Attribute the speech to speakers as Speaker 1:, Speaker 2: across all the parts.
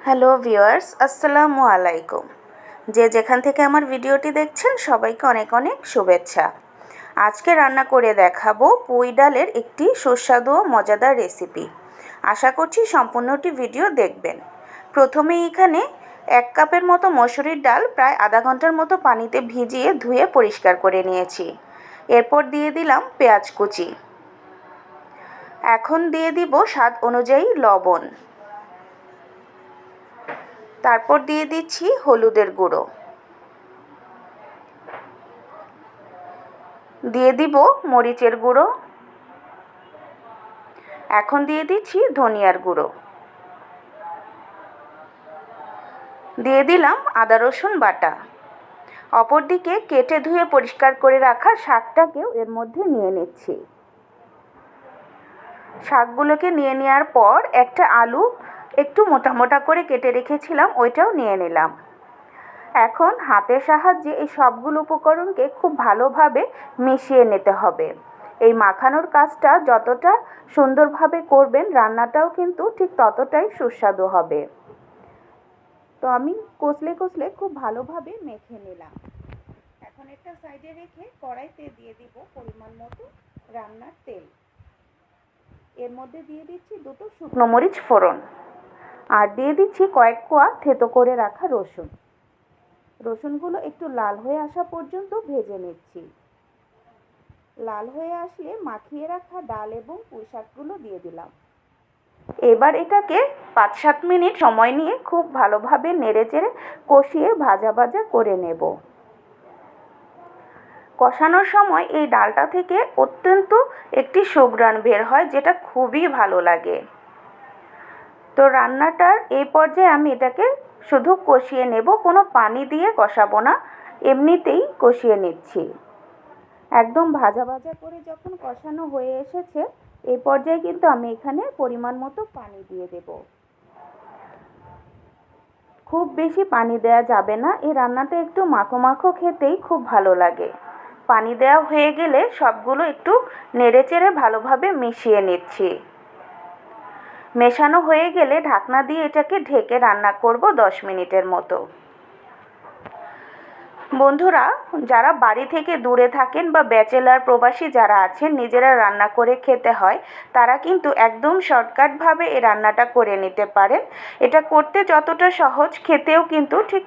Speaker 1: Hello viewers, আসসালামু আলাইকুম। যে যেখান থেকে আমার ভিডিওটি দেখছেন সবাইকে অনেক অনেক শুভেচ্ছা। আজকে রান্না করে দেখাবো পুঁই ডালের একটি সুস্বাদু ও মজাদার রেসিপি। আশা করছি সম্পূর্ণটি ভিডিও দেখবেন। প্রথমে এখানে 1 কাপের মতো মসুরির ডাল প্রায় আধা ঘন্টার মতো পানিতে ভিজিয়ে ধুয়ে পরিষ্কার করে নিয়েছি। এরপর দিয়ে দিলাম পেঁয়াজ কুচি। এখন দিয়ে দিব স্বাদ অনুযায়ী লবণ। তারপর দিয়ে দিচ্ছি হলুদের গুঁড়ো, দিয়ে দিব মরিচের গুঁড়ো, এখন দিয়ে দিচ্ছি ধনিয়ার গুঁড়ো, দিয়ে দিলাম আদা রসুন বাটা। অপরদিকে কেটে ধুয়ে পরিষ্কার করে রাখা শাকটাকেও এর মধ্যে নিয়ে নিচ্ছি। শাকগুলোকে নিয়ে নেওয়ার পর একটা আলু একটু মোটা মোটা করে কেটে রেখেছিলাম, ওইটাও নিয়ে নিলাম। এখন হাতের সাহায্যে এই সবগুলো উপকরণকে খুব ভালোভাবে মিশিয়ে নিতে হবে। এই মাখানোর কাজটা যতটা সুন্দরভাবে করবেন, রান্নাটাও কিন্তু ঠিক ততটাই সুস্বাদু হবে। তো আমি কষলে কষলে খুব ভালোভাবে মেখে নিলাম। এখন একটা সাইডে রেখে কড়াইতে দিয়ে দিব পরিমাণ মতো রান্নার তেল। এর মধ্যে দিয়ে দিচ্ছি 2টো শুকনো মরিচ ফোড়ন, আর দিয়ে দিচ্ছি কয়েক কোয়া থেতো করে রাখা রসুন। রসুনগুলো একটু লাল হয়ে আসা পর্যন্ত ভেজে নিচ্ছি। লাল হয়ে আসলে মাখিয়ে রাখা ডাল এবং পুঁই শাকগুলো দিয়ে দিলাম। এবার এটাকে 5-7 মিনিট সময় নিয়ে খুব ভালোভাবে নেড়েচেড়ে কষিয়ে ভাজা ভাজা করে নেব। কষানোর সময় এই ডালটা থেকে অত্যন্ত একটি সুঘ্রাণ বের হয়, যেটা খুবই ভালো লাগে। তো রান্নাটার এই পর্যায়ে আমি এটাকে শুধু কষিয়ে নেব, কোনো পানি দিয়ে কষাবো না, এমনিতেই কষিয়ে নিচ্ছি। একদম ভাজা ভাজা করে যখন কষানো হয়ে এসেছে, এই পর্যায়ে কিন্তু আমি এখানে পরিমাণ মতো পানি দিয়ে দেব। খুব বেশি পানি দেওয়া যাবে না, এই রান্নাটা একটু মাখো মাখো খেতেই খুব ভালো লাগে। পানি দেওয়া হয়ে গেলে সবগুলো একটু নেড়েচেড়ে ভালোভাবে মিশিয়ে নিচ্ছি। মেশানো হয়ে গেলে ঢাকনা দিয়ে এটাকে ঢেকে রান্না করব 10 মিনিটের মতো। বন্ধুরা, যারা বাড়ি থেকে দূরে থাকেন বা ব্যাচেলার প্রবাসী যারা আছেন, নিজেরা রান্না করে খেতে হয়, তারা কিন্তু একদম শর্টকাটভাবে এই রান্নাটা করে নিতে পারেন। এটা করতে যতটা সহজ, খেতেও কিন্তু ঠিক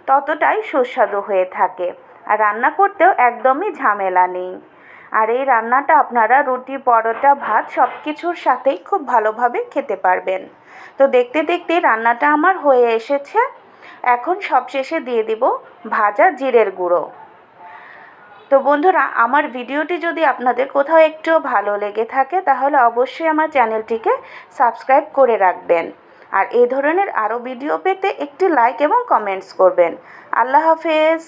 Speaker 1: ততটাই সুস্বাদু হয়ে থাকে। আর রান্না করতেও একদমই ঝামেলা নেই। আর এই রান্নাটা আপনারা রুটি, পরোটা, ভাত সব কিছুর সাথেই খুব ভালোভাবে খেতে পারবেন। তো দেখতে দেখতে রান্নাটা আমার হয়ে এসেছে। এখন সবশেষে দিয়ে দিব ভাজা জিরের গুঁড়ো। তো বন্ধুরা, আমার ভিডিওটি যদি আপনাদের কোথাও একটু ভালো লেগে থাকে, তাহলে অবশ্যই আমার চ্যানেলটিকে সাবস্ক্রাইব করে রাখবেন। আর এই ধরনের আরও ভিডিও পেতে একটি লাইক এবং কমেন্টস করবেন। আল্লাহ হাফেজ।